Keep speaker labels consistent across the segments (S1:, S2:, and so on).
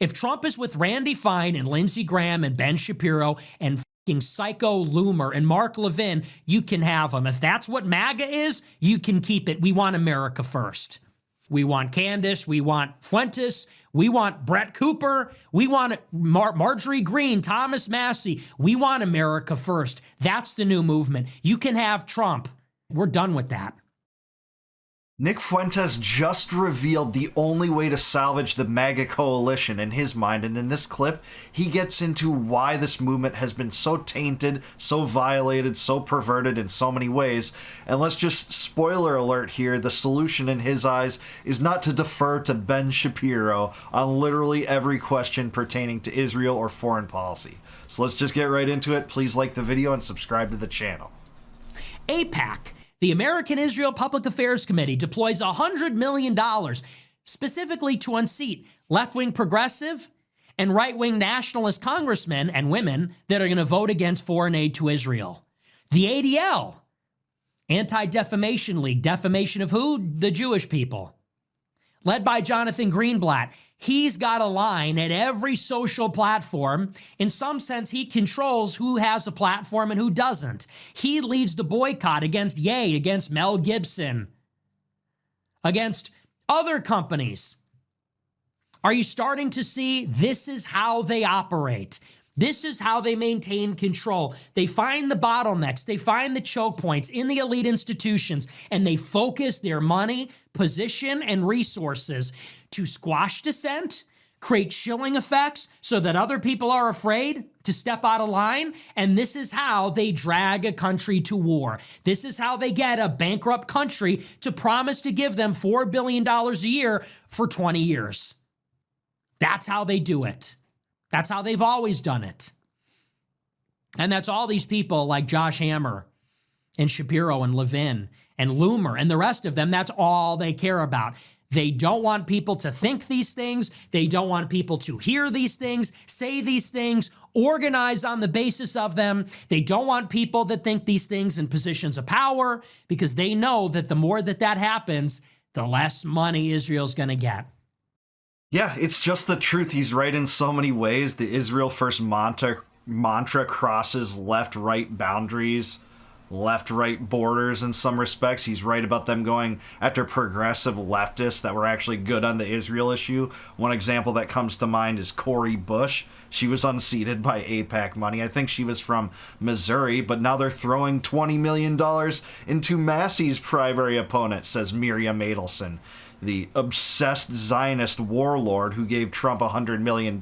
S1: If Trump is with Randy Fine and Lindsey Graham and Ben Shapiro and fucking Psycho Loomer and Mark Levin, you can have them. If that's what MAGA is, you can keep it. We want America first. We want Candace. We want Fuentes. We want Brett Cooper. We want Marjorie Greene, Thomas Massey. We want America first. That's the new movement. You can have Trump. We're done with that.
S2: Nick Fuentes just revealed the only way to salvage the MAGA coalition in his mind, and in this clip, he gets into why this movement has been so tainted, so violated, so perverted in so many ways. And let's just spoiler alert here, the solution in his eyes is not to defer to Ben Shapiro on literally every question pertaining to Israel or foreign policy. So let's just get right into it. Please like the video and subscribe to the channel.
S1: AIPAC, the American Israel Public Affairs Committee, deploys $100 million specifically to unseat left-wing progressive and right-wing nationalist congressmen and women that are going to vote against foreign aid to Israel. The ADL, Anti-Defamation League, defamation of who? The Jewish people. Led by Jonathan Greenblatt. He's got a line at every social platform. In some sense, he controls who has a platform and who doesn't. He leads the boycott against Ye, against Mel Gibson, against other companies. Are you starting to see this is how they operate? This is how they maintain control. They find the bottlenecks, they find the choke points in the elite institutions, and they focus their money, position, and resources to squash dissent, create chilling effects so that other people are afraid to step out of line, and this is how they drag a country to war. This is how they get a bankrupt country to promise to give them $4 billion a year for 20 years. That's how they do it. That's how they've always done it. And that's all these people like Josh Hammer and Shapiro and Levin and Loomer and the rest of them, that's all they care about. They don't want people to think these things. They don't want people to hear these things, say these things, organize on the basis of them. They don't want people that think these things in positions of power, because they know that the more that that happens, the less money Israel's going to get.
S2: Yeah, it's just the truth. He's right in so many ways. The Israel First mantra crosses left-right boundaries, left-right borders in some respects. He's right about them going after progressive leftists that were actually good on the Israel issue. One example that comes to mind is Cori Bush. She was unseated by AIPAC money. I think she was from Missouri, but now they're throwing $20 million into Massey's primary opponent, says Miriam Adelson, the obsessed Zionist warlord who gave Trump $100 million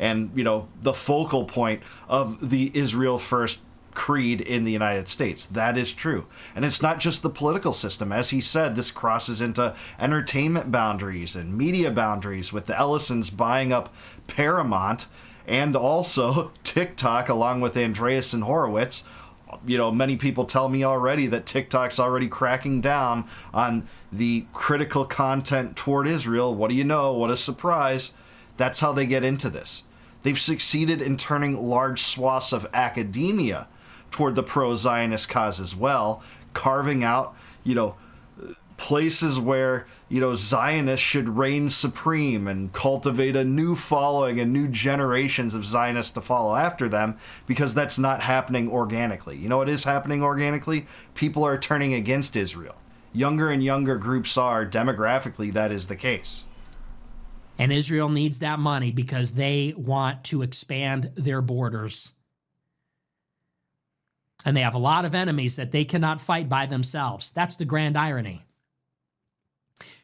S2: and, you know, the focal point of the Israel First creed in the United States. That is true. And it's not just the political system. As he said, this crosses into entertainment boundaries and media boundaries, with the Ellisons buying up Paramount and also TikTok along with Andreas and Horowitz. You know, many people tell me already that TikTok's already cracking down on the critical content toward Israel. What do you know? What a surprise. That's how they get into this. They've succeeded in turning large swaths of academia toward the pro-Zionist cause as well, carving out, you know, places where, you know, Zionists should reign supreme and cultivate a new following and new generations of Zionists to follow after them, because that's not happening organically. You know what is happening organically? People are turning against Israel. Younger and younger groups are. Demographically, that is the case.
S1: And Israel needs that money because they want to expand their borders. And they have a lot of enemies that they cannot fight by themselves. That's the grand irony.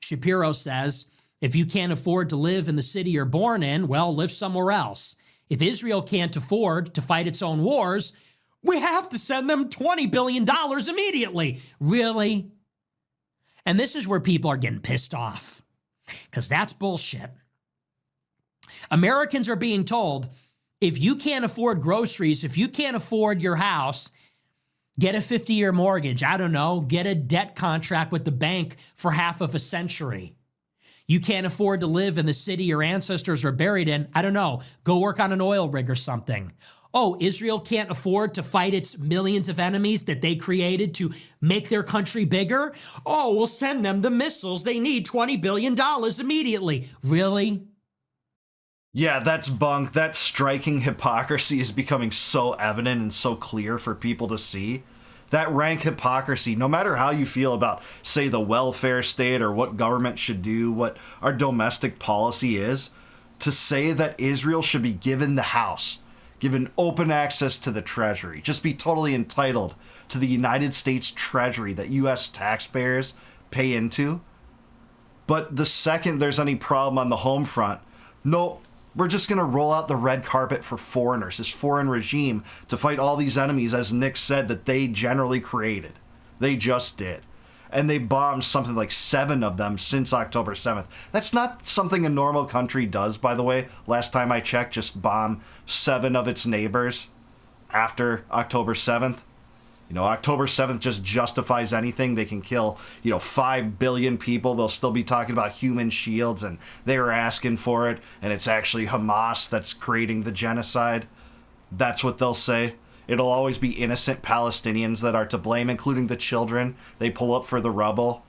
S1: Shapiro says, if you can't afford to live in the city you're born in, well, live somewhere else. If Israel can't afford to fight its own wars, we have to send them $20 billion immediately. Really? And this is where people are getting pissed off, because that's bullshit. Americans are being told, if you can't afford groceries, if you can't afford your house, get a 50-year mortgage. I don't know, get a debt contract with the bank for half of a century. You can't afford to live in the city your ancestors are buried in. I don't know, go work on an oil rig or something. Oh, Israel can't afford to fight its millions of enemies that they created to make their country bigger? Oh, we'll send them the missiles they need, $20 billion immediately. Really?
S2: Yeah, that's bunk. That striking hypocrisy is becoming so evident and so clear for people to see. That rank hypocrisy, no matter how you feel about, say, the welfare state or what government should do, what our domestic policy is, to say that Israel should be given the house, given open access to the treasury, just be totally entitled to the United States Treasury that U.S. taxpayers pay into. But the second there's any problem on the home front, no, we're just going to roll out the red carpet for foreigners, this foreign regime, to fight all these enemies, as Nick said, that they generally created. They just did. And they bombed something like 7 of them since October 7th. That's not something a normal country does, by the way. Last time I checked, just bomb 7 of its neighbors after October 7th. You know, October 7th just justifies anything. They can kill, 5 billion people. They'll still be talking about human shields, and they were asking for it, and it's actually Hamas that's creating the genocide. That's what they'll say. It'll always be innocent Palestinians that are to blame, including the children they pull up for the rubble.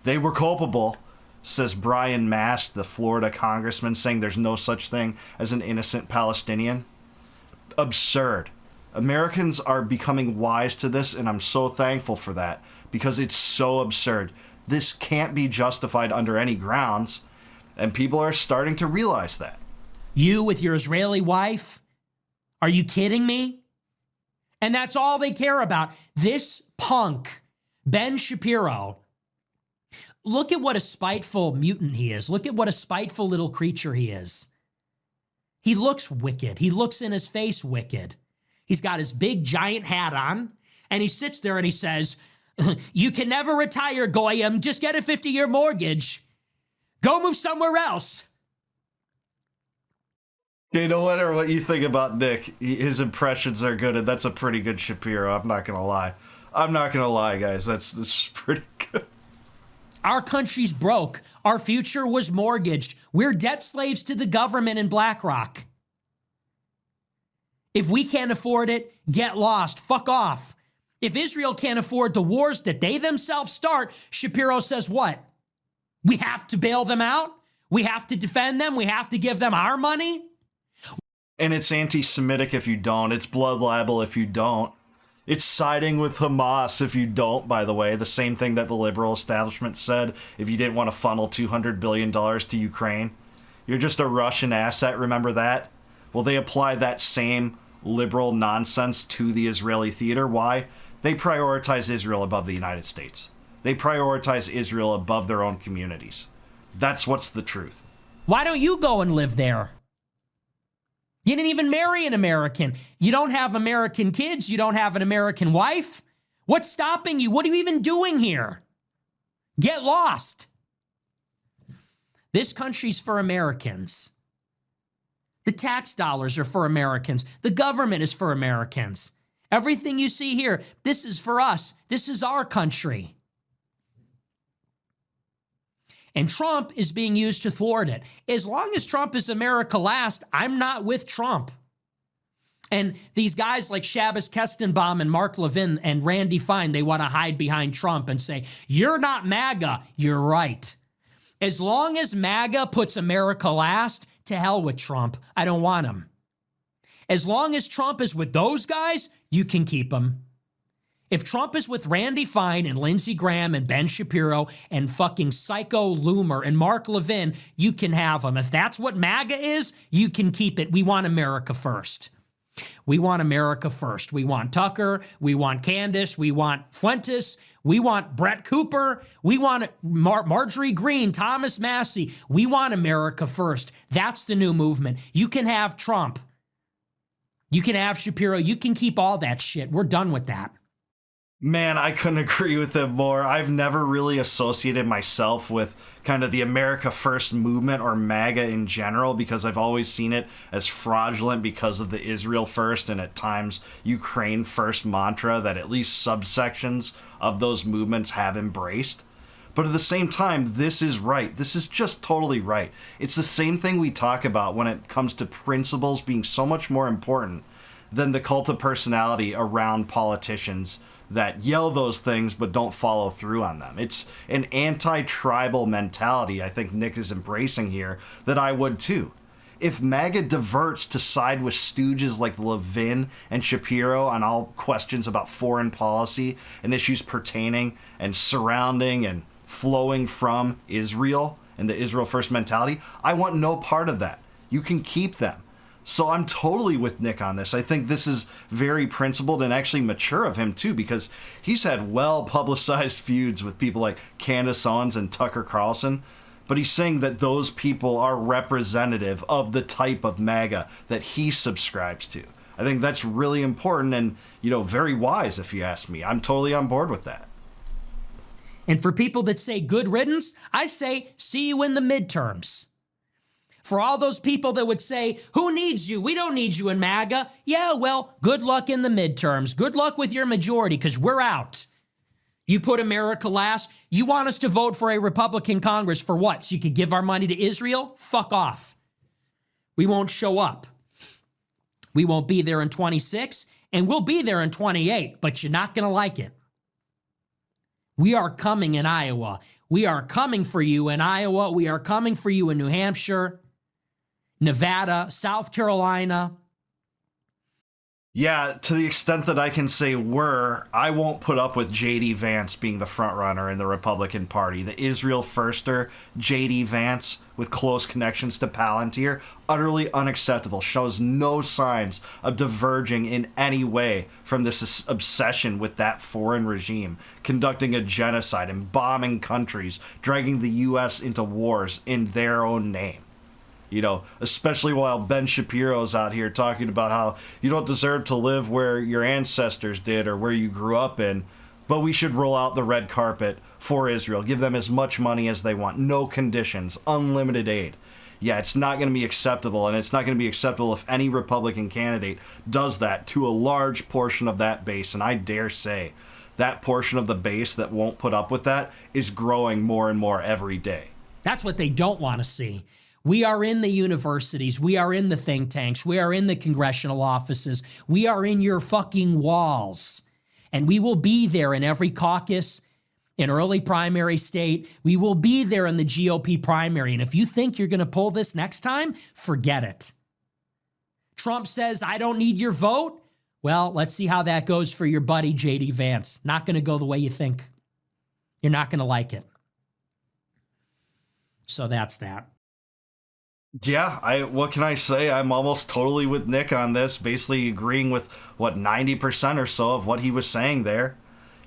S2: They were culpable, says Brian Mast, the Florida congressman, saying there's no such thing as an innocent Palestinian. Absurd. Americans are becoming wise to this, and I'm so thankful for that, because it's so absurd. This can't be justified under any grounds, and people are starting to realize that.
S1: You with your Israeli wife? Are you kidding me? And that's all they care about. This punk, Ben Shapiro, look at what a spiteful mutant he is. Look at what a spiteful little creature he is. He looks wicked. He looks in his face wicked. He's got his big giant hat on, and he sits there and he says, you can never retire, Goyim. Just get a 50-year mortgage. Go move somewhere else.
S2: No matter what you think about Nick, his impressions are good, and that's a pretty good Shapiro. I'm not going to lie. I'm not going to lie, guys. This is pretty good.
S1: Our country's broke. Our future was mortgaged. We're debt slaves to the government and BlackRock. If we can't afford it, get lost. Fuck off. If Israel can't afford the wars that they themselves start, Shapiro says what? We have to bail them out? We have to defend them? We have to give them our money?
S2: And it's anti-Semitic if you don't. It's blood libel if you don't. It's siding with Hamas if you don't, by the way. The same thing that the liberal establishment said if you didn't want to funnel $200 billion to Ukraine. You're just a Russian asset, remember that? Well, they apply that same liberal nonsense to the Israeli theater. Why? They prioritize Israel above the United States. They prioritize Israel above their own communities. That's what's the truth.
S1: Why don't you go and live there? You didn't even marry an American. You don't have American kids. You don't have an American wife. What's stopping you? What are you even doing here? Get lost. This country's for Americans. The tax dollars are for Americans. The government is for Americans. Everything you see here, this is for us. This is our country. And Trump is being used to thwart it. As long as Trump is America last, I'm not with Trump. And these guys like Shabbos Kestenbaum and Mark Levin and Randy Fine, they want to hide behind Trump and say, you're not MAGA. You're right. As long as MAGA puts America last, to hell with Trump. I don't want him. As long as Trump is with those guys, you can keep him. If Trump is with Randy Fine and Lindsey Graham and Ben Shapiro and fucking Psycho Loomer and Mark Levin, you can have him. If that's what MAGA is, you can keep it. We want America first. We want America first. We want Tucker. We want Candace. We want Fuentes. We want Brett Cooper. We want Marjorie Greene, Thomas Massey. We want America first. That's the new movement. You can have Trump. You can have Shapiro. You can keep all that shit. We're done with that.
S2: Man, I couldn't agree with him more. I've never really associated myself with kind of the America First movement or MAGA in general because I've always seen it as fraudulent because of the Israel First and at times Ukraine First mantra that at least subsections of those movements have embraced. But at the same time, this is right. This is just totally right. It's the same thing we talk about when it comes to principles being so much more important than the cult of personality around politicians that yell those things but don't follow through on them. It's an anti-tribal mentality I think Nick is embracing here that I would too. If MAGA diverts to side with stooges like Levin and Shapiro on all questions about foreign policy and issues pertaining and surrounding and flowing from Israel and the Israel first mentality, I want no part of that. You can keep them. So I'm totally with Nick on this. I think this is very principled and actually mature of him too, because he's had well-publicized feuds with people like Candace Owens and Tucker Carlson. But he's saying that those people are representative of the type of MAGA that he subscribes to. I think that's really important and, very wise if you ask me. I'm totally on board with that.
S1: And for people that say good riddance, I say see you in the midterms. For all those people that would say, who needs you? We don't need you in MAGA. Yeah, well, good luck in the midterms. Good luck with your majority because we're out. You put America last. You want us to vote for a Republican Congress for what? So you could give our money to Israel? Fuck off. We won't show up. We won't be there in 26, and we'll be there in 28, but you're not going to like it. We are coming in Iowa. We are coming for you in Iowa. We are coming for you in New Hampshire, Nevada, South Carolina.
S2: Yeah, to the extent that I can say I won't put up with J.D. Vance being the front runner in the Republican Party. The Israel firster, J.D. Vance, with close connections to Palantir, utterly unacceptable, shows no signs of diverging in any way from this obsession with that foreign regime, conducting a genocide and bombing countries, dragging the U.S. into wars in their own name. Especially while Ben Shapiro's out here talking about how you don't deserve to live where your ancestors did or where you grew up in, but we should roll out the red carpet for Israel, give them as much money as they want, no conditions, unlimited aid. Yeah, it's not going to be acceptable, and it's not going to be acceptable if any Republican candidate does that to a large portion of that base, and I dare say that portion of the base that won't put up with that is growing more and more every day.
S1: That's what they don't want to see. We are in the universities. We are in the think tanks. We are in the congressional offices. We are in your fucking walls. And we will be there in every caucus, in early primary state. We will be there in the GOP primary. And if you think you're going to pull this next time, forget it. Trump says, I don't need your vote. Well, let's see how that goes for your buddy, J.D. Vance. Not going to go the way you think. You're not going to like it. So that's that.
S2: Yeah, what can I say? I'm almost totally with Nick on this, basically agreeing with, 90% or so of what he was saying there.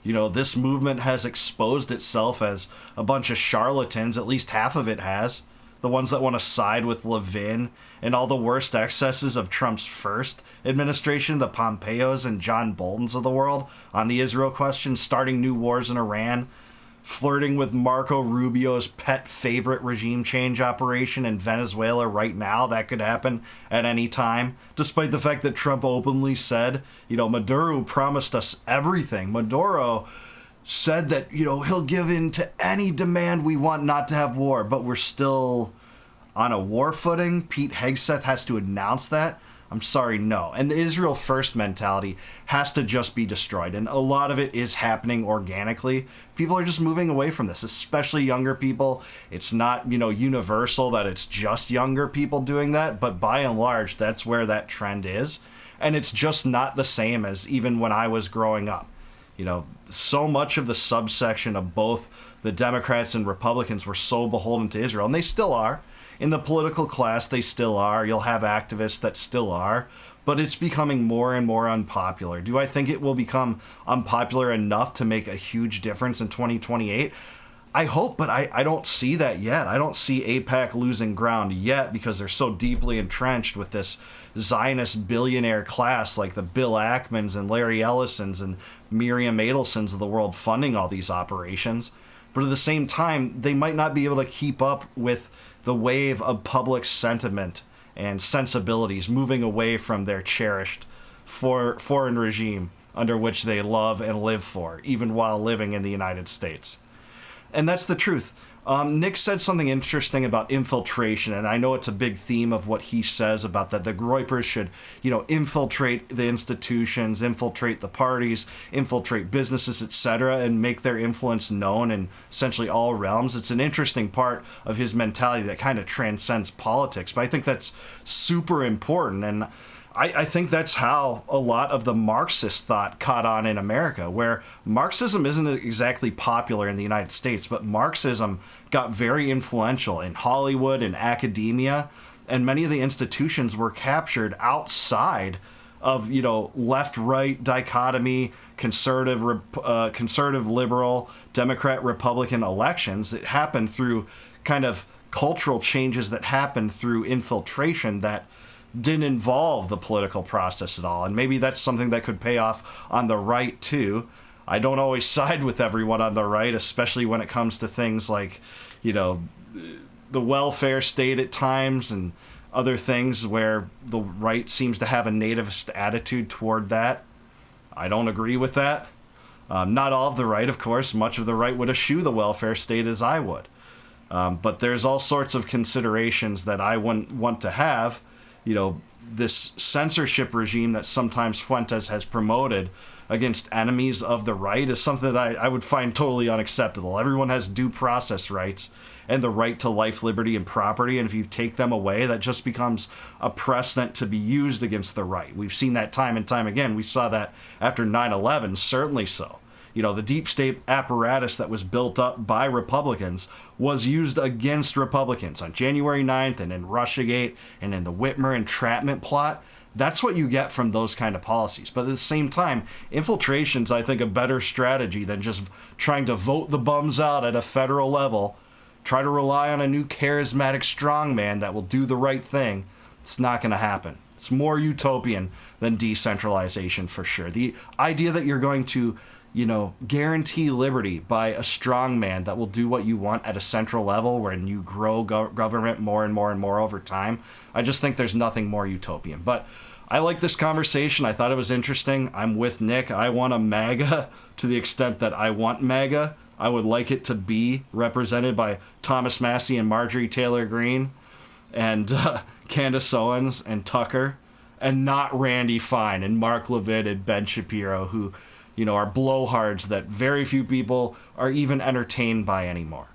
S2: This movement has exposed itself as a bunch of charlatans, at least half of it has. The ones that want to side with Levin and all the worst excesses of Trump's first administration, the Pompeos and John Boltons of the world, on the Israel question, starting new wars in Iran, flirting with Marco Rubio's pet favorite regime change operation in Venezuela right now. That could happen at any time, despite the fact that Trump openly said, Maduro promised us everything. Maduro said that, he'll give in to any demand we want not to have war, but we're still on a war footing. Pete Hegseth has to announce that. I'm sorry, no. And the Israel first mentality has to just be destroyed. And a lot of it is happening organically. People are just moving away from this, especially younger people. It's not, universal that it's just younger people doing that. But by and large, that's where that trend is. And it's just not the same as even when I was growing up. So much of the subsection of both the Democrats and Republicans were so beholden to Israel, and they still are. In the political class, they still are. You'll have activists that still are. But it's becoming more and more unpopular. Do I think it will become unpopular enough to make a huge difference in 2028? I hope, but I don't see that yet. I don't see AIPAC losing ground yet because they're so deeply entrenched with this Zionist billionaire class like the Bill Ackmans and Larry Ellisons and Miriam Adelsons of the world funding all these operations. But at the same time, they might not be able to keep up with the wave of public sentiment and sensibilities moving away from their cherished foreign regime under which they love and live for, even while living in the United States. And that's the truth. Nick said something interesting about infiltration, and I know it's a big theme of what he says about that the Groypers should, infiltrate the institutions, infiltrate the parties, infiltrate businesses, etc., and make their influence known in essentially all realms. It's an interesting part of his mentality that kind of transcends politics, but I think that's super important, and I think that's how a lot of the Marxist thought caught on in America, where Marxism isn't exactly popular in the United States, but Marxism got very influential in Hollywood and academia, and many of the institutions were captured outside of, left-right dichotomy, conservative, liberal, Democrat, Republican elections. It happened through kind of cultural changes that happened through infiltration that didn't involve the political process at all. And maybe that's something that could pay off on the right too. I don't always side with everyone on the right, especially when it comes to things like, the welfare state at times and other things where the right seems to have a nativist attitude toward that. I don't agree with that. Not all of the right, of course. Much of the right would eschew the welfare state as I would. But there's all sorts of considerations that I wouldn't want to have. This censorship regime that sometimes Fuentes has promoted against enemies of the right is something that I would find totally unacceptable. Everyone has due process rights and the right to life, liberty, and property, and if you take them away, that just becomes a precedent to be used against the right. We've seen that time and time again. We saw that after 9/11, certainly so. The deep state apparatus that was built up by Republicans was used against Republicans on January 9th and in Russiagate and in the Whitmer entrapment plot. That's what you get from those kind of policies. But at the same time, infiltration's, I think, a better strategy than just trying to vote the bums out at a federal level, try to rely on a new charismatic strongman that will do the right thing. It's not going to happen. It's more utopian than decentralization for sure. The idea that you're going to guarantee liberty by a strongman that will do what you want at a central level when you grow government more and more and more over time. I just think there's nothing more utopian. But I like this conversation. I thought it was interesting. I'm with Nick. I want a MAGA to the extent that I want MAGA. I would like it to be represented by Thomas Massey and Marjorie Taylor Greene and Candace Owens and Tucker, and not Randy Fine and Mark Levin and Ben Shapiro, who are blowhards that very few people are even entertained by anymore.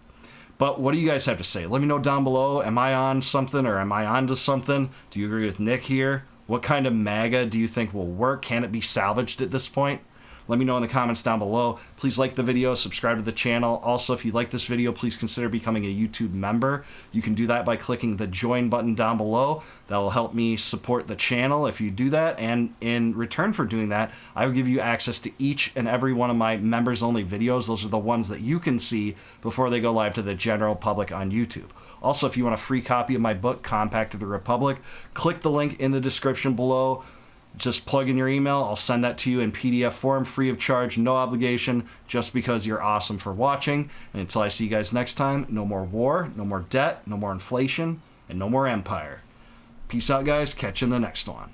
S2: But what do you guys have to say? Let me know down below. Am I on something or am I on to something? Do you agree with Nick here? What kind of MAGA do you think will work? Can it be salvaged at this point? Let me know in the comments down below. Please like the video, subscribe to the channel. Also, if you like this video, please consider becoming a YouTube member. You can do that by clicking the join button down below. That will help me support the channel if you do that. And in return for doing that, I will give you access to each and every one of my members only videos. Those are the ones that you can see before they go live to the general public on YouTube. Also, if you want a free copy of my book, Compact of the Republic, click the link in the description below. Just plug in your email. I'll send that to you in PDF form, free of charge, no obligation, just because you're awesome for watching. And until I see you guys next time, no more war, no more debt, no more inflation, and no more empire. Peace out, guys. Catch you in the next one.